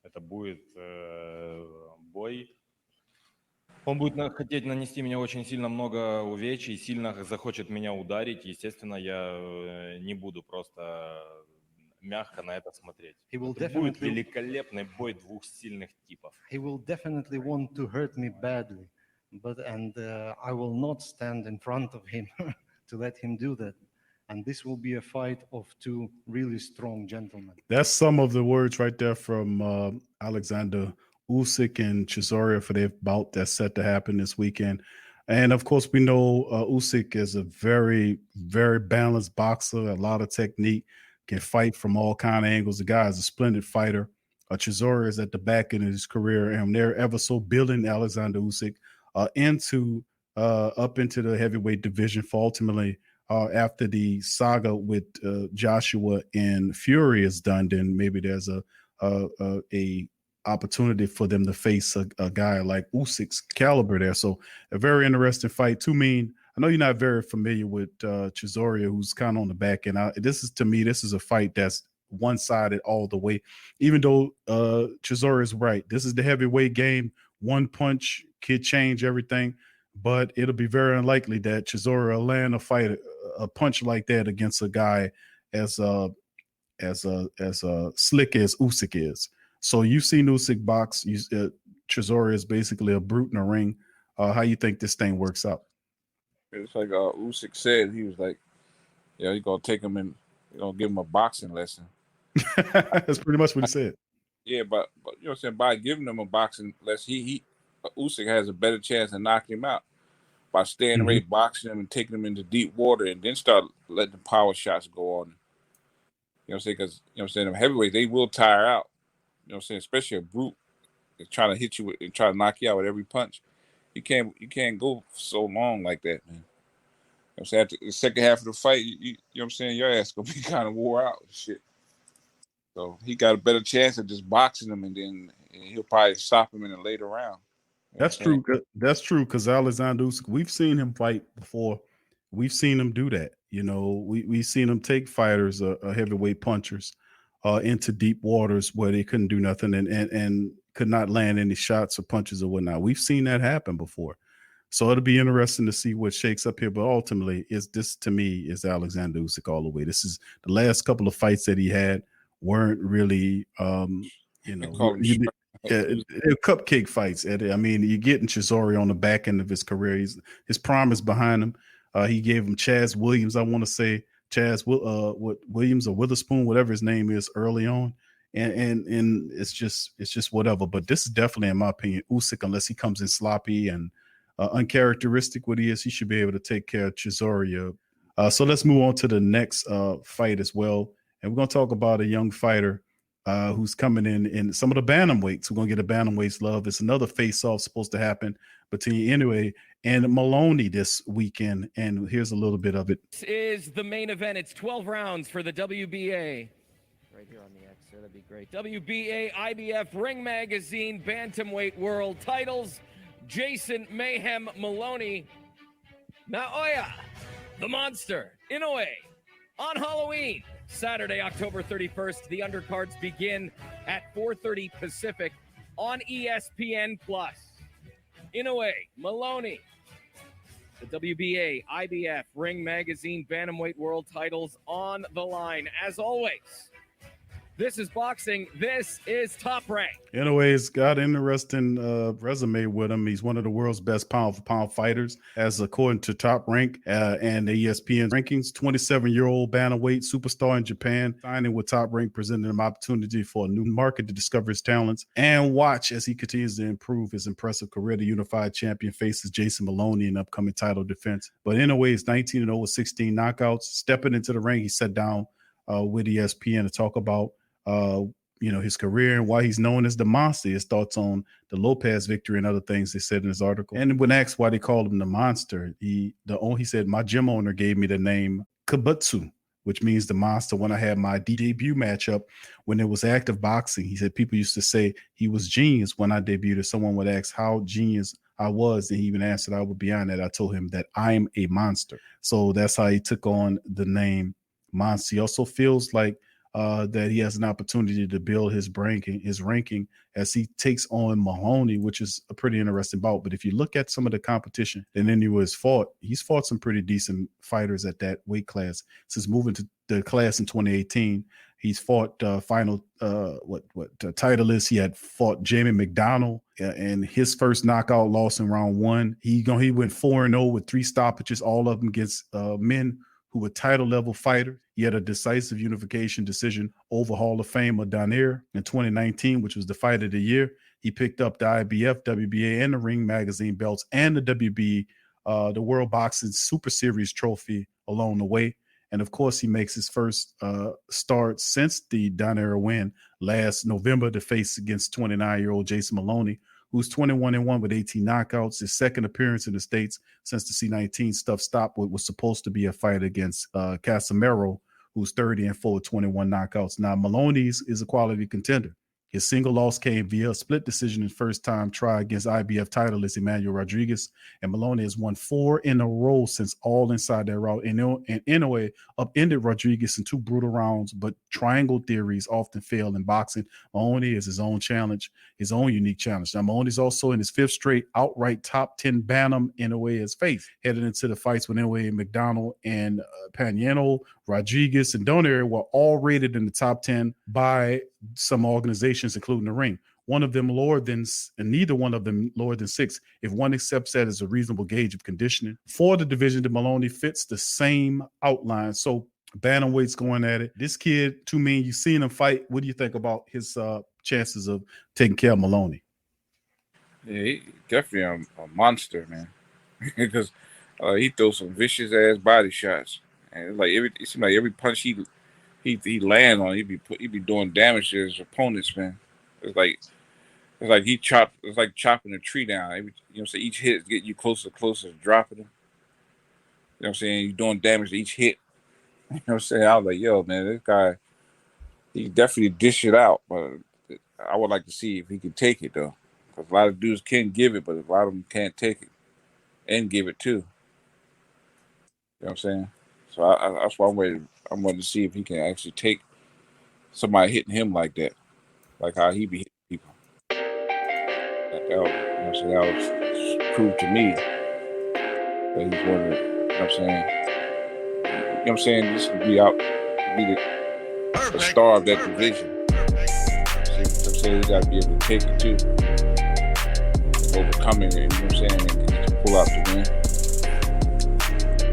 Speaker 11: Это будет бой. Он будет хотеть нанести мне очень сильно много увечий, сильно захочет меня ударить. Естественно, я не буду просто мягко на это смотреть. Это будет великолепный бой двух сильных типов.
Speaker 12: He will definitely want to hurt me badly, I will not stand in front of him to let him do that. And this will be a fight of two really strong gentlemen.
Speaker 3: That's some of the words right there from Alexander Usyk and Chisora for their bout that's set to happen this weekend. And of course, we know Usyk is a very, very balanced boxer, a lot of technique, can fight from all kind of angles. The guy is a splendid fighter. Chisora is at the back end of his career, and they're ever so building Alexander Usyk into up into the heavyweight division for ultimately after the saga with Joshua and Fury is done, then maybe there's a opportunity for them to face a guy like Usyk's caliber there. So a very interesting fight. I know you're not very familiar with Chisora, who's kind of on the back end. This is a fight that's one-sided all the way. Even though Chisora is right, this is the heavyweight game. One punch could change everything, but it'll be very unlikely that Chisora will land a punch like that against a guy as slick as Usyk is. So you've seen Usyk box. Chisora is basically a brute in the ring. How you think this thing works out?
Speaker 7: It's like Usyk said. He was like, "Yeah, you're gonna take him and you're gonna give him a boxing lesson."
Speaker 3: That's pretty much what he said.
Speaker 7: Yeah, but you know what I'm saying, by giving him a boxing lesson, Usyk has a better chance of knocking him out by staying ready, boxing him and taking him into deep water, and then start letting the power shots go on. You know what I'm saying? Because you know what I'm saying, the heavyweight, they will tire out. You know what I'm saying? Especially a brute that's trying to hit you and try to knock you out with every punch. You can't go so long like that, man. You know what I'm saying? After the second half of the fight, you know what I'm saying, your ass gonna be kind of wore out and shit. So he got a better chance of just boxing him, and then he'll probably stop him in a later round. You know
Speaker 3: That's true. That's true, because Alexander Usyk, we've seen him fight before. We've seen him do that. You know, we've seen him take fighters, heavyweight punchers, into deep waters where they couldn't do nothing and could not land any shots or punches or whatnot. We've seen that happen before. So it'll be interesting to see what shakes up here. But ultimately, to me, is Alexander Usyk all the way. This is the last couple of fights that he had weren't really, cupcake fights. I mean, you're getting Chisora on the back end of his career. His prime is behind him. He gave him Chaz Williams, I want to say Williams or Witherspoon, whatever his name is, early on, and it's just whatever. But this is definitely, in my opinion, Usyk, unless he comes in sloppy and uncharacteristic what he is, he should be able to take care of Chisora. So let's move on to the next fight as well, and we're gonna talk about a young fighter who's coming in some of the bantamweights. We're going to get a bantamweights love. It's another face-off supposed to happen between Inoue and Maloney this weekend, and here's a little bit of it.
Speaker 13: This is the main event. It's 12 rounds for the WBA. Right here on the X, that'd be great. WBA IBF Ring Magazine Bantamweight World Titles. Jason Mayhem Maloney. Naoya, the Monster, Inoue, on Halloween. Saturday, October 31st, the undercards begin at 4:30 Pacific on ESPN+. Inoue, Maloney, the WBA, IBF, Ring Magazine, Bantamweight World Titles on the line. As always, this is boxing. This is Top Rank.
Speaker 3: Inoue's got an interesting resume with him. He's one of the world's best pound-for-pound fighters, as according to Top Rank and the ESPN rankings. 27-year-old bantamweight superstar in Japan, signing with Top Rank, presenting him opportunity for a new market to discover his talents and watch as he continues to improve his impressive career. The unified champion faces Jason Maloney in upcoming title defense. But Inoue is 19-0 with 16 knockouts. Stepping into the ring, he sat down with ESPN to talk about his career and why he's known as the Monster. His thoughts on the Lopez victory and other things they said in his article. And when asked why they called him the Monster, he said, my gym owner gave me the name Kabutsu, which means the Monster, when I had my debut matchup when it was active boxing. He said people used to say he was genius when I debuted. If someone would ask how genius I was, and he even answered I would beyond that. I told him that I'm a monster. So that's how he took on the name Monster. He also feels like that he has an opportunity to build his ranking as he takes on Mahoney, which is a pretty interesting bout. But if you look at some of the competition that Inoue has fought, he's fought some pretty decent fighters at that weight class. Since moving to the class in 2018, He's fought final title is. He had fought Jamie McDonald and his first knockout loss in round 1. He went 4-0 with 3 stoppages, all of them against men who were title level fighters. He had a decisive unification decision over Hall of Famer Donaire in 2019, which was the fight of the year. He picked up the IBF, WBA, and the Ring Magazine belts and the WBA, the World Boxing Super Series trophy along the way. And of course, he makes his first start since the Donaire win last November to face against 29-year-old Jason Maloney, who's 21-1 with 18 knockouts. His second appearance in the States since the C19 stuff stopped what was supposed to be a fight against Casimero, who's 30-4 with 21 knockouts. Now, Maloney's is a quality contender. His single loss came via a split decision in first time try against IBF titleist Emmanuel Rodriguez, and Maloney has won 4 in a row since all inside that route. And in a way, upended Rodriguez in 2 brutal rounds, but triangle theories often fail in boxing. Maloney is his own challenge, his own unique challenge. Now, Maloney's also in his 5th straight outright top 10 Bantam Inoue as faith, headed into the fights with Inoue and McDonald and Paniano, Rodriguez, and Donaire were all rated in the top 10 by some organizations, including the Ring. One of them lower than, and neither one of them lower than 6, if one accepts that as a reasonable gauge of conditioning. For the division, the Maloney fits the same outline. So bantamweight's going at it. This kid, to me, you've seen him fight. What do you think about his chances of taking care of Maloney?
Speaker 7: Yeah, he definitely a monster, man. Because he throws some vicious ass body shots, and it seems like every punch he land on, he be doing damage to his opponents, man. It's like chopping a tree down. You know what I'm saying? Each hit is getting you closer to dropping him. You know what I'm saying? You're doing damage to each hit. You know what I'm saying? I was like, yo, man, this guy, he definitely dish it out, but I would like to see if he can take it, though. Because a lot of dudes can give it, but a lot of them can't take it and give it, too. You know what I'm saying? So that's why I'm waiting to see if he can actually take somebody hitting him like that, like how he be hitting people. That was proved to me that he's one of the, you know what I'm saying? You know what I'm saying? This would be the star of that division. See what I'm saying? He got to be able to take it too, overcome it, and you know what I'm saying, and pull out the win.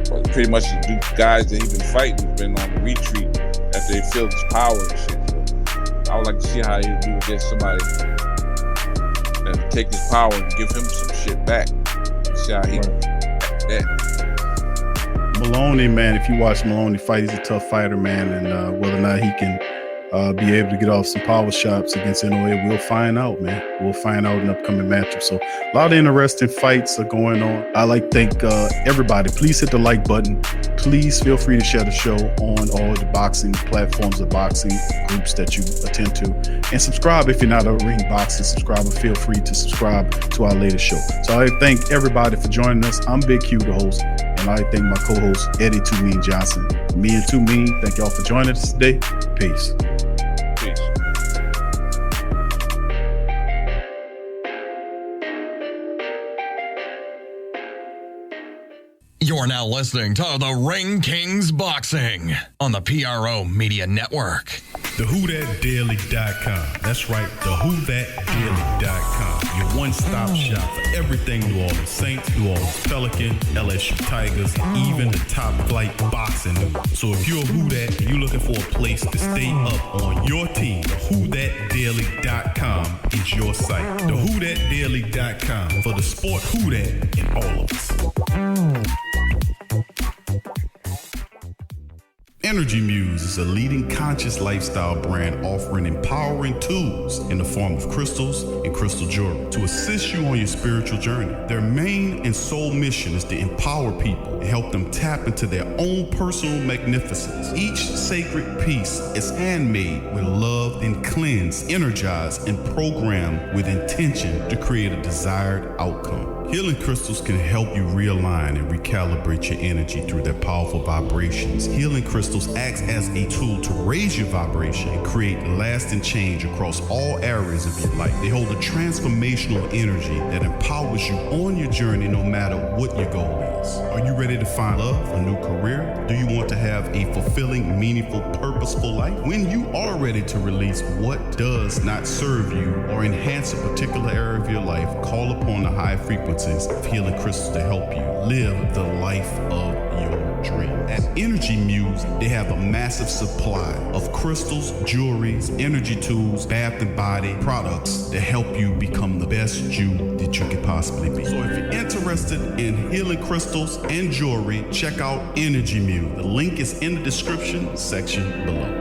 Speaker 7: But pretty much the guys that he's been fighting have been on the retreat after they feel his power and shit. So I would like to see how he'll do against somebody that take his power and give him some shit back. See how he that.
Speaker 3: Maloney, man, if you watch Maloney fight, he's a tough fighter, man, and whether or not he can be able to get off some power shots against Inoue, we'll find out, man. We'll find out in upcoming matchups. So a lot of interesting fights are going on. I like to thank everybody. Please hit the like button. Please feel free to share the show on all of the boxing platforms or boxing groups that you attend to. And subscribe if you're not a Ring Boxing subscriber. Feel free to subscribe to our latest show. So I thank everybody for joining us. I'm Big Q, the host. And I thank my co-host, Eddie Too Mean Johnson. Me and Too Mean, thank y'all for joining us today. Peace.
Speaker 14: You're now listening to the Ring Kings Boxing on the PRO Media Network.
Speaker 2: TheWhoThatDaily.com. That's right, TheWhoThatDaily.com. Your one-stop shop for everything New Orleans Saints, New Orleans Pelicans, LSU Tigers, even the top flight boxing news. So if you're a Who That and you're looking for a place to stay up on your team, TheWhoThatDaily.com is your site. TheWhoThatDaily.com for the sport Who That in all of us. Energy Muse is a leading conscious lifestyle brand offering empowering tools in the form of crystals and crystal jewelry to assist you on your spiritual journey. Their main and sole mission is to empower people and help them tap into their own personal magnificence. Each sacred piece is handmade with love and cleansed, energized, and programmed with intention to create a desired outcome. Healing crystals can help you realign and recalibrate your energy through their powerful vibrations. Healing crystals act as a tool to raise your vibration and create lasting change across all areas of your life. They hold a transformational energy that empowers you on your journey no matter what your goal is. Are you ready to find love, a new career? Do you want to have a fulfilling, meaningful, purposeful life? When you are ready to release what does not serve you or enhance a particular area of your life, call upon the high frequencies of healing crystals to help you live the life of your dream. At Energy Muse, they have a massive supply of crystals, jewelries, energy tools, bath and body products that help you become the best you that you could possibly be. So if you're interested in healing crystals and jewelry, check out Energy Muse. The link is in the description section below.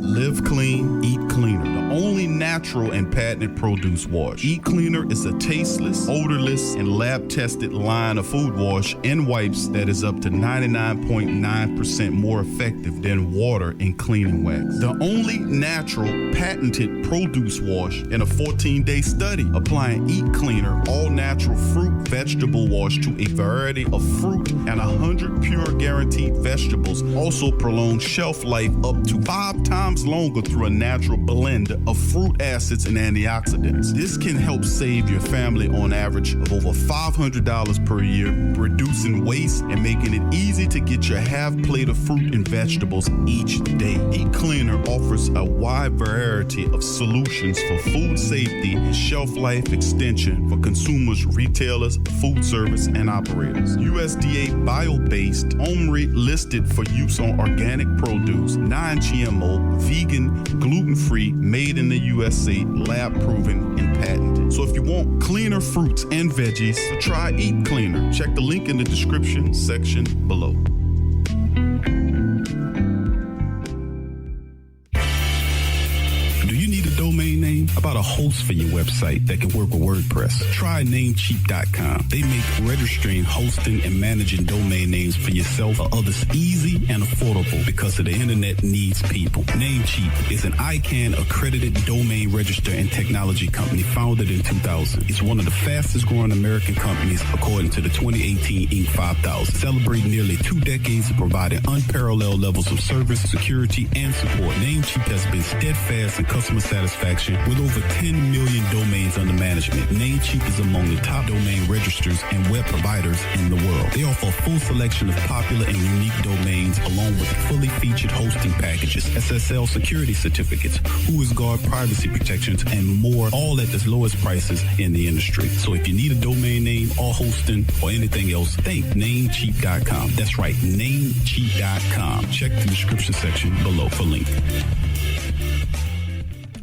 Speaker 2: Live clean, eat cleaner. The only natural and patented produce wash. Eat Cleaner is a tasteless, odorless, and lab-tested line of food wash and wipes that is up to 99.9% more effective than water in cleaning wax. The only natural, patented produce wash in a 14-day study. Applying Eat Cleaner all-natural fruit vegetable wash to a variety of fruit and 100 pure guaranteed vegetables also prolong shelf life up to 5 times longer through a natural blend of fruit acids and antioxidants. This can help save your family on average of over $500 per year, reducing waste and making it easy to get your half plate of fruit and vegetables each day. Eat Cleaner offers a wide variety of solutions for food safety and shelf life extension for consumers, retailers, food service, and operators. USDA bio-based, OMRI listed for use on organic produce, non-GMO, vegan, gluten-free, made in the USA, lab-proven, and patented. So if you want cleaner fruits and veggies, try Eat Cleaner. Check the link in the description section below. Do you need a domain name? How about a host for your website that can work with WordPress? Try Namecheap.com. They make registering, hosting, and managing domain names for yourself or others easy and affordable because the internet needs people. Namecheap is an ICANN accredited domain register and technology company founded in 2000. It's one of the fastest growing American companies according to the 2018 Inc. 5000, celebrating nearly 2 decades of providing unparalleled levels of service, security, and support. Namecheap has been steadfast in customer satisfaction with over 10 million domains under management. Namecheap is among the top domain registers and web providers in the world. They offer a full selection of popular and unique domains along with fully featured hosting packages, SSL security certificates, WhoisGuard privacy protections, and more, all at the lowest prices in the industry. So if you need a domain name or hosting or anything else, think Namecheap.com. That's right, Namecheap.com. Check the description section below for link.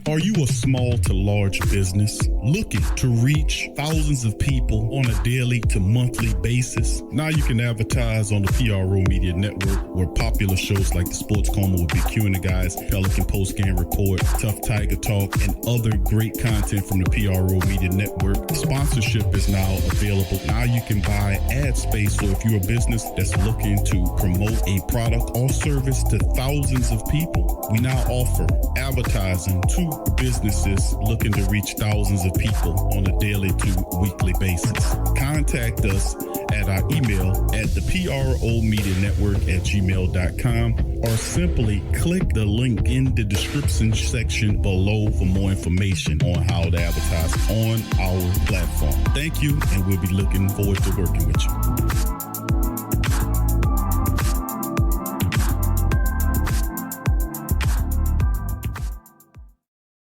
Speaker 2: Are you a small to large business looking to reach thousands of people on a daily to monthly basis? Now you can advertise on the PRO Media Network, where popular shows like the Sports Coma with Big Q and the guys, Pelican Post Game Report, Tough Tiger Talk, and other great content from the PRO Media Network. Sponsorship is now available. Now you can buy ad space. So if you're a business that's looking to promote a product or service to thousands of people, we now offer advertising to businesses looking to reach thousands of people on a daily to weekly basis. Contact us at our email at the PRO Media Network at gmail.com or simply click the link in the description section below for more information on how to advertise on our platform. Thank you, and we'll be looking forward to working with you.